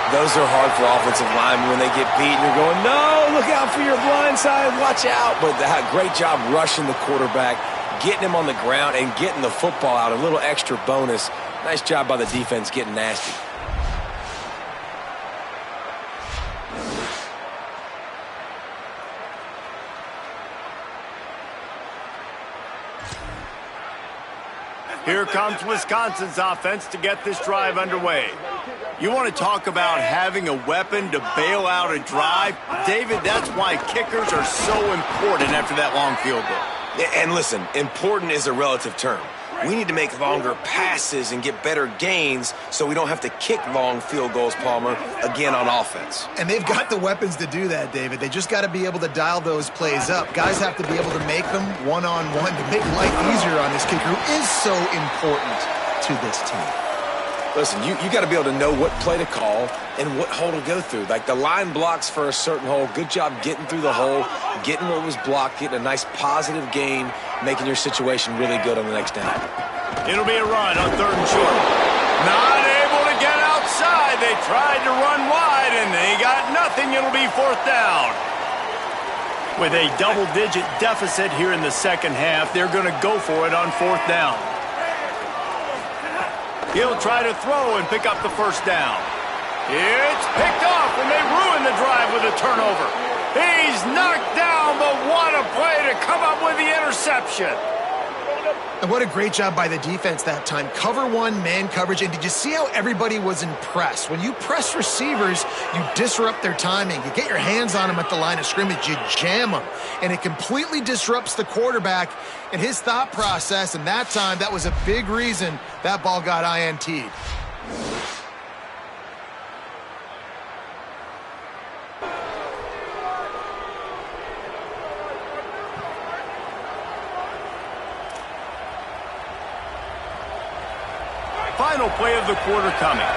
Those are hard for offensive linemen when they get beat. And you're going, no, look out for your blind side. Watch out. But great job rushing the quarterback, getting him on the ground and getting the football out. A little extra bonus. Nice job by the defense getting nasty. Here comes Wisconsin's offense to get this drive underway. You want to talk about having a weapon to bail out a drive? David, that's why kickers are so important after that long field goal. And listen, important is a relative term. We need to make longer passes and get better gains so we don't have to kick long field goals, Palmer, again on offense. And they've got the weapons to do that, David. They just got to be able to dial those plays up. Guys have to be able to make them one-on-one to make life easier on this kicker, who is so important to this team. Listen, you got to be able to know what play to call and what hole to go through. Like the line blocks for a certain hole. Good job getting through the hole, getting what was blocked, getting a nice positive gain, making your situation really good on the next down. It'll be a run on 3rd and short. Not able to get outside. They tried to run wide, and they got nothing. It'll be 4th down. With a double-digit deficit here in the second half, they're going to go for it on 4th down. He'll try to throw and pick up the first down. It's picked off, and they ruin the drive with a turnover. He's knocked down, but what a play to come up with the interception. And what a great job by the defense that time. Cover one, man coverage. And did you see how everybody was in press? When you press receivers, you disrupt their timing. You get your hands on them at the line of scrimmage. You jam them. And it completely disrupts the quarterback and his thought process. And that time, that was a big reason that ball got INT'd. Final play of the quarter coming.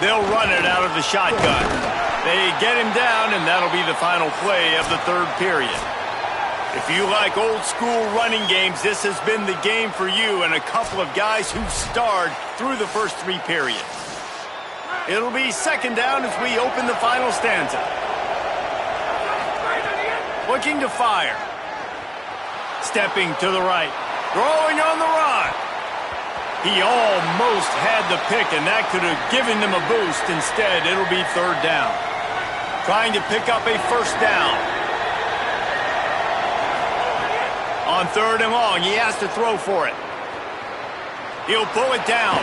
They'll run it out of the shotgun. They get him down, and that'll be the final play of the 3rd period. If you like old-school running games, this has been the game for you and a couple of guys who starred through the first 3 periods. It'll be 2nd down as we open the final stanza. Looking to fire. Stepping to the right. Throwing on the run. He almost had the pick, and that could have given them a boost. Instead, it'll be third down. Trying to pick up a first down. On third and long, he has to throw for it. He'll pull it down.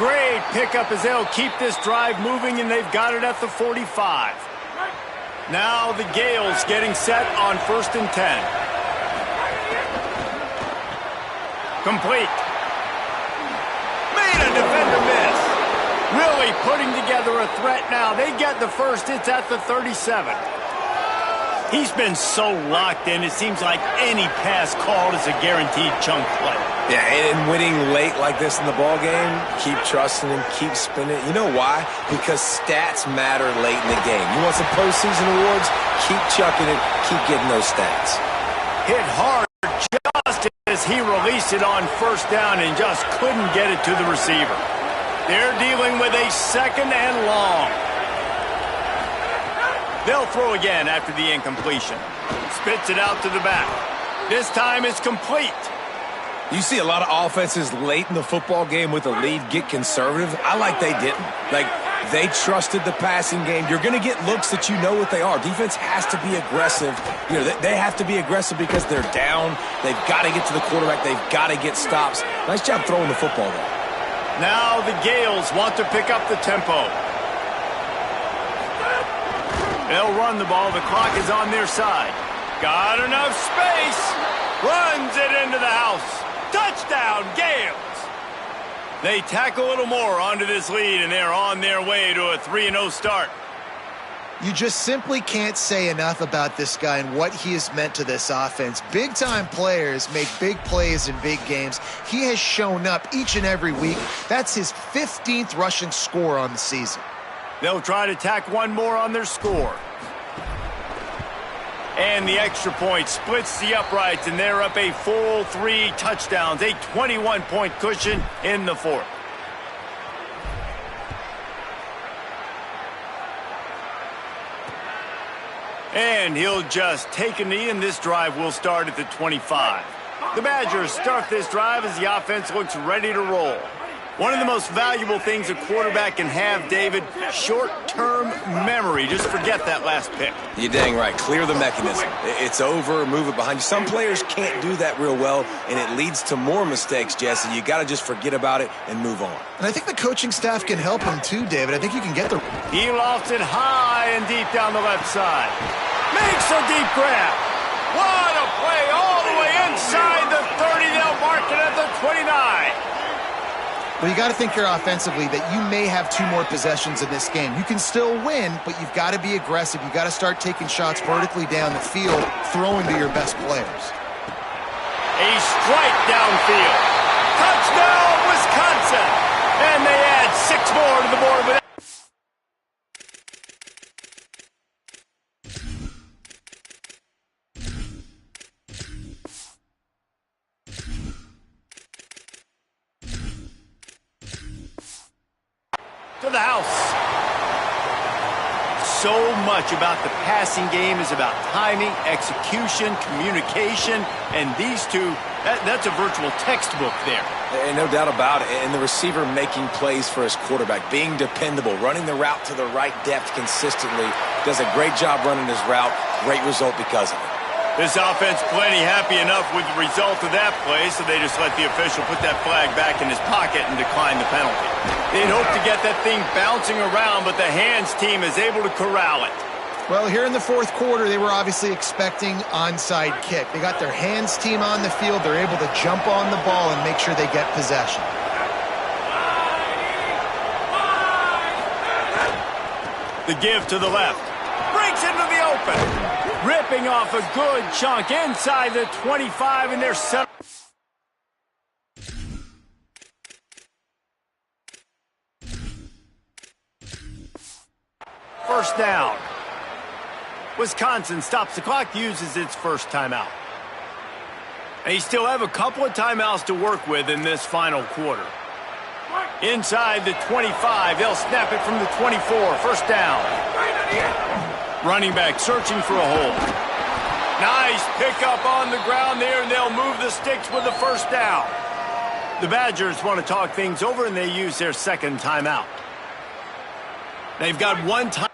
Great pickup as they'll keep this drive moving, and they've got it at the 45. Now the Gales getting set on 1st and 10. Complete. Made a defender miss. Really putting together a threat now. They get the first. It's at the 37. He's been so locked in, it seems like any pass called is a guaranteed chunk play. Yeah, and winning late like this in the ball game, keep trusting him, keep spinning. You know why? Because stats matter late in the game. You want some postseason awards? Keep chucking it, keep getting those stats. Hit hard just as he released it on first down and just couldn't get it to the receiver. They're dealing with a second and long. They'll throw again after the incompletion. Spits it out to the back. This time it's complete. You see a lot of offenses late in the football game with a lead get conservative. I like they didn't. Like, they trusted the passing game. You're going to get looks that you know what they are. Defense has to be aggressive. You know, they have to be aggressive because they're down. They've got to get to the quarterback. They've got to get stops. Nice job throwing the football there. Now the Gales want to pick up the tempo. They'll run the ball. The clock is on their side. Got enough space. Runs it into the house. Touchdown, Gales. They tack a little more onto this lead, and they're on their way to a 3-0 start. You just simply can't say enough about this guy and what he has meant to this offense. Big-time players make big plays in big games. He has shown up each and every week. That's his 15th rushing score on the season. They'll try to tack one more on their score. And the extra point splits the uprights, and they're up a full 3 touchdowns, a 21-point cushion in the fourth. And he'll just take a knee, and this drive will start at the 25. The Badgers start this drive as the offense looks ready to roll. One of the most valuable things a quarterback can have, David, short-term memory. Just forget that last pick. You're dang right. Clear the mechanism. It's over, move it behind you. Some players can't do that real well, and it leads to more mistakes, Jesse. You got to just forget about it and move on. And I think the coaching staff can help him too, David. I think you can get the... He lofts it high and deep down the left side. Makes a deep grab. What a play all the way inside the 30. They'll mark it at the 29. Well, you got to think here offensively that you may have 2 more possessions in this game. You can still win, but you've got to be aggressive. You've got to start taking shots vertically down the field, throwing to your best players. A strike downfield. Touchdown, Wisconsin! And they add 6 more to the board with to the house. So much about the passing game is about timing, execution, communication, and these two, that's a virtual textbook there. And no doubt about it. And the receiver making plays for his quarterback, being dependable, running the route to the right depth consistently, does a great job running his route. Great result because of it. This offense plenty happy enough with the result of that play, so they just let the official put that flag back in his pocket and decline the penalty. They'd hope to get that thing bouncing around, but the hands team is able to corral it. Well, here in the fourth quarter, they were obviously expecting onside kick. They got their hands team on the field. They're able to jump on the ball and make sure they get possession. The give to the left. Breaks into the open. Ripping off a good chunk inside the 25, and they're set. First down. Wisconsin stops the clock, uses its first timeout. They still have a couple of timeouts to work with in this final quarter. Inside the 25, they'll snap it from the 24. First down. Running back searching for a hole. Nice pickup on the ground there, and they'll move the sticks with the first down. The Badgers want to talk things over, and they use their second timeout. They've got one time.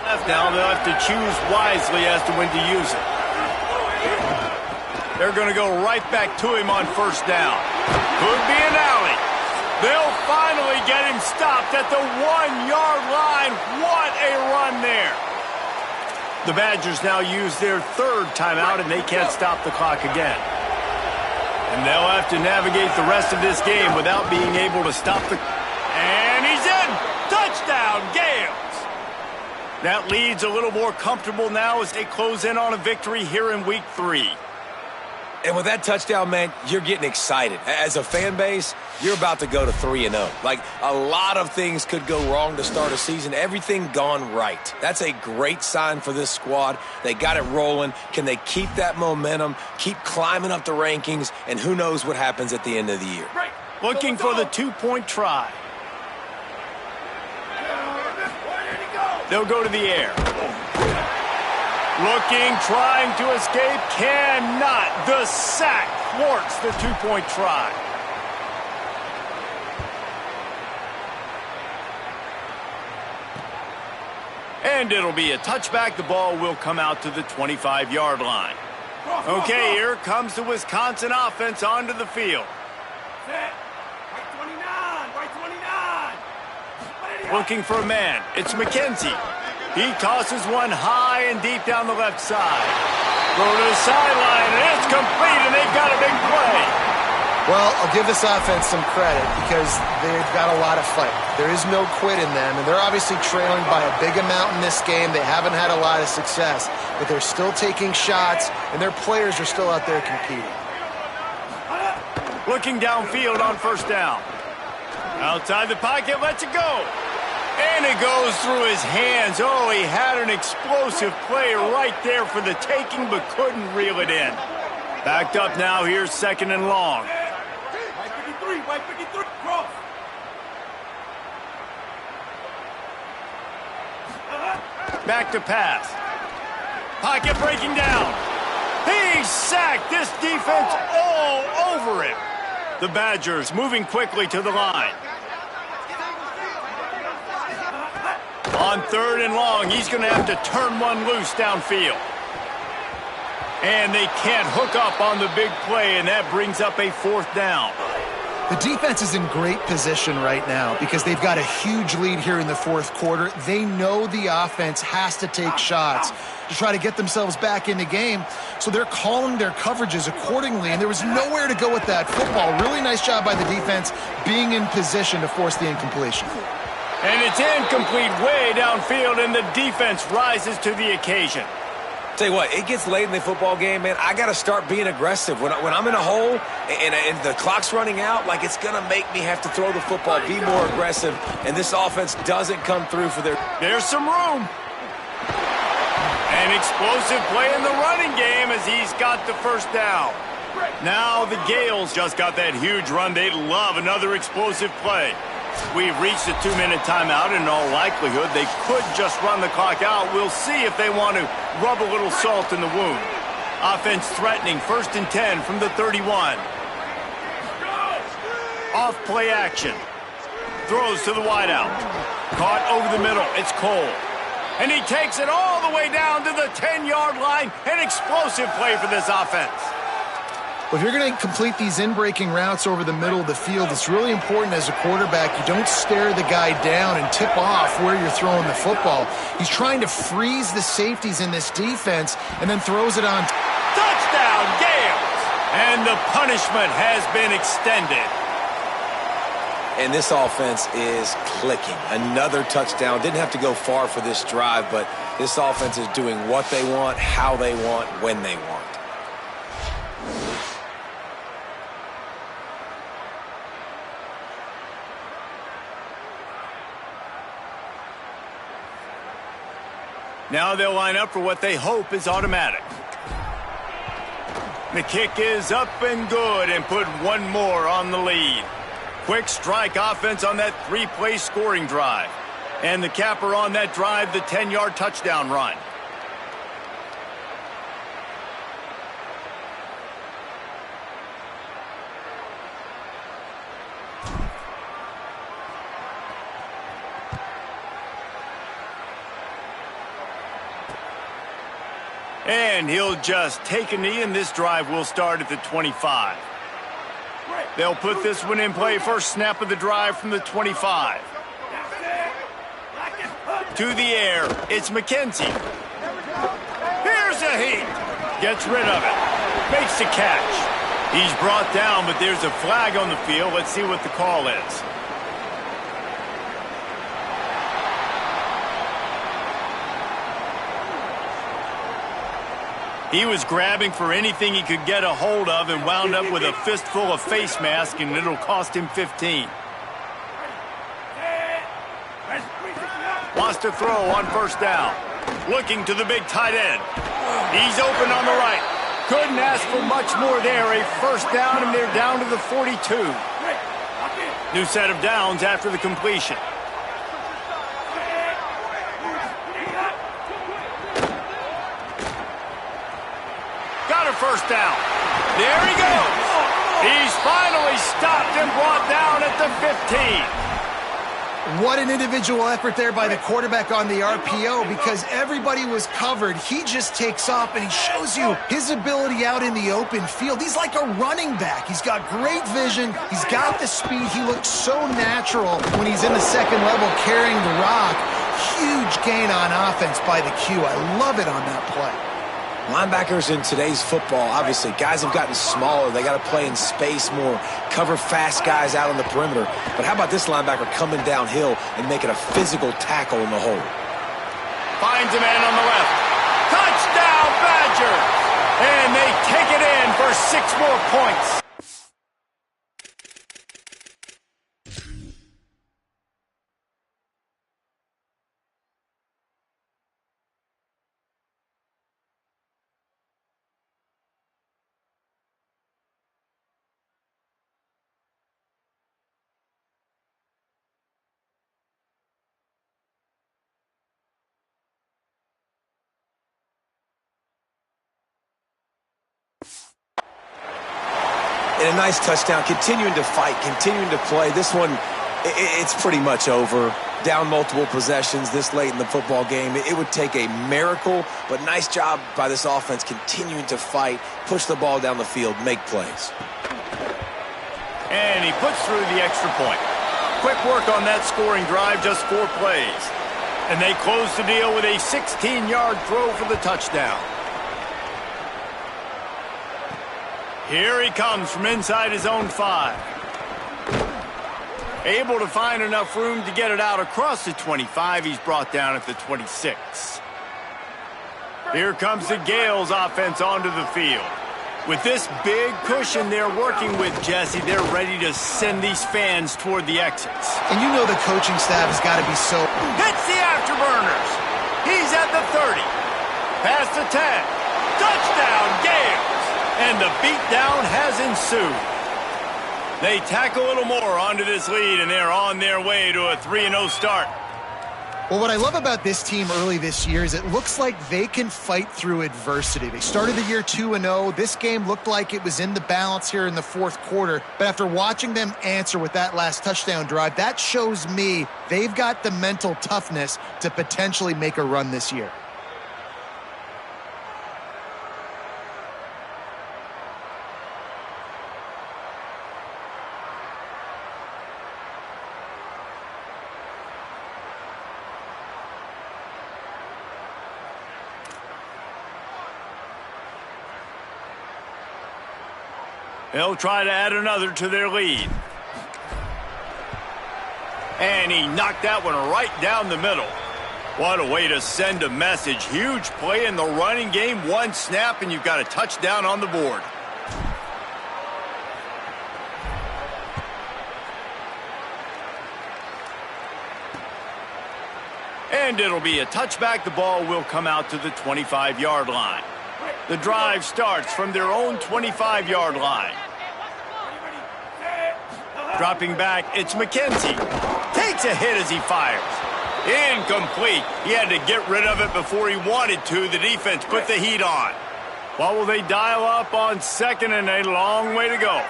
Left now, they'll have to choose wisely as to when to use it. They're going to go right back to him on first down. Could be an alley. They'll finally get him stopped at the 1-yard line. What a run there. The Badgers now use their third timeout, and they can't stop the clock again. And they'll have to navigate the rest of this game without being able to stop the... And he's in! Touchdown, Gales! That lead's a little more comfortable now as they close in on a victory here in Week 3. And with that touchdown, man, you're getting excited. As a fan base, you're about to go to 3-0. Like, a lot of things could go wrong to start a season. Everything gone right. That's a great sign for this squad. They got it rolling. Can they keep that momentum, keep climbing up the rankings, and who knows what happens at the end of the year? Looking for the two-point try. They'll go to the air. Looking, trying to escape, cannot. The sack thwarts the two-point try. And it'll be a touchback. The ball will come out to the 25-yard line. Okay, here comes the Wisconsin offense onto the field. Set. Right 29. Right 29. Looking for a man. It's McKenzie. He tosses one high and deep down the left side. Throw to the sideline, and it's complete, and they've got a big play. Well, I'll give this offense some credit because they've got a lot of fight. There is no quit in them, and they're obviously trailing by a big amount in this game. They haven't had a lot of success, but they're still taking shots, and their players are still out there competing. Looking downfield on first down. Outside the pocket, lets it go. And it goes through his hands. Oh, he had an explosive play right there for the taking, but couldn't reel it in. Backed up now, here's second and long. Right 53. Right 53. Cross. Back to pass. Pocket breaking down. He's sacked. This defense all over him. The Badgers moving quickly to the line. On third and long, he's going to have to turn one loose downfield. And they can't hook up on the big play, and that brings up a fourth down. The defense is in great position right now because they've got a huge lead here in the fourth quarter. They know the offense has to take shots to try to get themselves back in the game, so they're calling their coverages accordingly, and there was nowhere to go with that football. Really nice job by the defense being in position to force the incompletion. And it's incomplete way downfield, and the defense rises to the occasion. Tell you what, it gets late in the football game, man. I got to start being aggressive. When I'm in a hole and the clock's running out, like, it's going to make me have to throw the football, be more aggressive, and this offense doesn't come through for their... There's some room. An explosive play in the running game as he's got the first down. Now the Gales just got that huge run. They'd love another explosive play. We've reached a 2-minute timeout, and in all likelihood, they could just run the clock out. We'll see if they want to rub a little salt in the wound. Offense threatening, 1st and 10 from the 31. Off play action. Throws to the wideout. Caught over the middle. It's Cole. And he takes it all the way down to the 10-yard line. An explosive play for this offense. Well, if you're going to complete these in-breaking routes over the middle of the field, it's really important as a quarterback you don't stare the guy down and tip off where you're throwing the football. He's trying to freeze the safeties in this defense and then throws it on. Touchdown, Gales! And the punishment has been extended. And this offense is clicking. Another touchdown. Didn't have to go far for this drive, but this offense is doing what they want, how they want, when they want. Now they'll line up for what they hope is automatic. The kick is up and good and put one more on the lead. Quick strike offense on that 3-play scoring drive. And the capper on that drive, the 10-yard touchdown run. And he'll just take a knee, and this drive will start at the 25. They'll put this one in play first snap of the drive from the 25. To the air, it's McKenzie. Here's a heat. Gets rid of it. Makes the catch. He's brought down, but there's a flag on the field. Let's see what the call is. He was grabbing for anything he could get a hold of and wound up with a fistful of face mask, and it'll cost him 15. Wants to throw on first down. Looking to the big tight end. He's open on the right. Couldn't ask for much more there. A first down, and they're down to the 42. New set of downs after the completion. First down. There he goes. He's finally stopped and brought down at the 15. What an individual effort there by the quarterback on the RPO, because everybody was covered. He just takes off, and he shows you his ability out in the open field. He's like a running back. He's got great vision. He's got the speed. He looks so natural when he's in the second level carrying the rock. Huge gain on offense by the Q. I love it on that play. Linebackers in today's football, obviously, guys have gotten smaller. They got to play in space more, cover fast guys out on the perimeter. But how about this linebacker coming downhill and making a physical tackle in the hole? Finds a man on the left. Touchdown, Badgers! And they take it in for 6 more points. And a nice touchdown, continuing to fight, continuing to play. This one, it's pretty much over. Down multiple possessions this late in the football game. It would take a miracle, but nice job by this offense continuing to fight, push the ball down the field, make plays. And he puts through the extra point. Quick work on that scoring drive, just 4 plays. And they close the deal with a 16-yard throw for the touchdown. Here he comes from inside his own 5. Able to find enough room to get it out across the 25. He's brought down at the 26. Here comes the Gales offense onto the field. With this big cushion they're working with, Jesse, they're ready to send these fans toward the exits. And you know the coaching staff has got to be so... Hits the afterburners. He's at the 30. Past the 10. Touchdown, Gales. And the beatdown has ensued. They tack a little more onto this lead, and they're on their way to a 3-0 start. Well, what I love about this team early this year is it looks like they can fight through adversity. They started the year 2-0. This game looked like it was in the balance here in the fourth quarter. But after watching them answer with that last touchdown drive, that shows me they've got the mental toughness to potentially make a run this year. They'll try to add another to their lead. And he knocked that one right down the middle. What a way to send a message. Huge play in the running game. 1 snap, and you've got a touchdown on the board. And it'll be a touchback. The ball will come out to the 25-yard line. The drive starts from their own 25-yard line. Dropping back, it's McKenzie. Takes a hit as he fires. Incomplete. He had to get rid of it before he wanted to. The defense put the heat on. What will they dial up on second and a long way to go?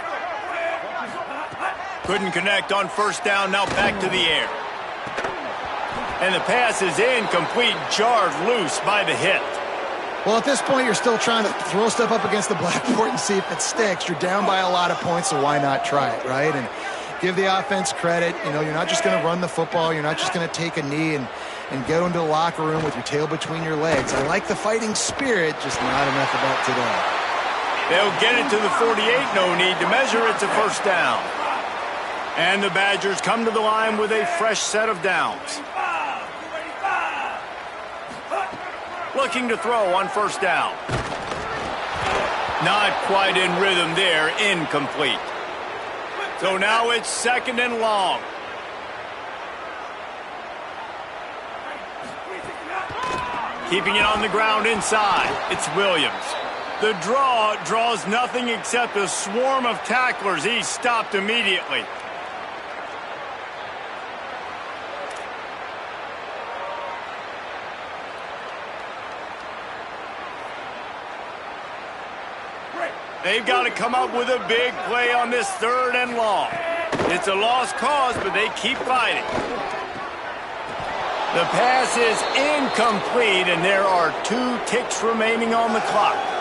Couldn't connect on first down. Now back to the air. And the pass is incomplete, jarred loose by the hit. Well, at this point, you're still trying to throw stuff up against the blackboard and see if it sticks. You're down by a lot of points, so why not try it, right? And give the offense credit. You know, you're not just going to run the football. You're not just going to take a knee and go into the locker room with your tail between your legs. I like the fighting spirit, just not enough of that today. They'll get it to the 48, no need to measure. It's a first down. And the Badgers come to the line with a fresh set of downs. Looking to throw on first down. Not quite in rhythm there, incomplete. So now it's second and long. Keeping it on the ground inside, it's Williams. The draw draws nothing except a swarm of tacklers. He's stopped immediately. They've got to come up with a big play on this third and long. It's a lost cause, but they keep fighting. The pass is incomplete, and there are 2 ticks remaining on the clock.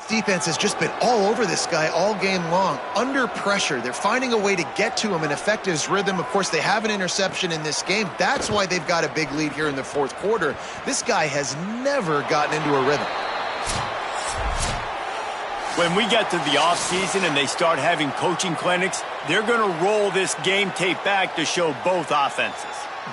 Defense has just been all over this guy all game long. Under pressure, they're finding a way to get to him and affect his rhythm. Of course, they have an interception in this game. That's why they've got a big lead here in the fourth quarter. This guy has never gotten into a rhythm. When we get to the offseason and they start having coaching clinics, they're going to roll this game tape back to show both offenses.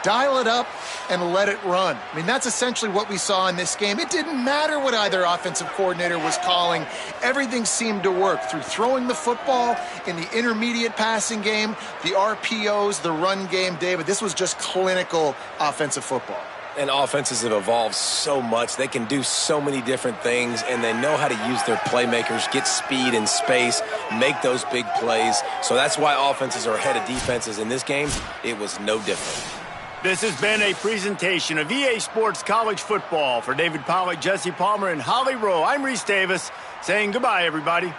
Dial it up and let it run. I mean, that's essentially what we saw in this game. It didn't matter what either offensive coordinator was calling. Everything seemed to work through throwing the football in the intermediate passing game, the RPOs, the run game. David, this was just clinical offensive football. And offenses have evolved so much. They can do so many different things, and they know how to use their playmakers, get speed and space, make those big plays. So that's why offenses are ahead of defenses. In this game, it was no different. This has been a presentation of EA Sports College Football. For David Pollack, Jesse Palmer, and Holly Rowe, I'm Reese Davis saying goodbye, everybody.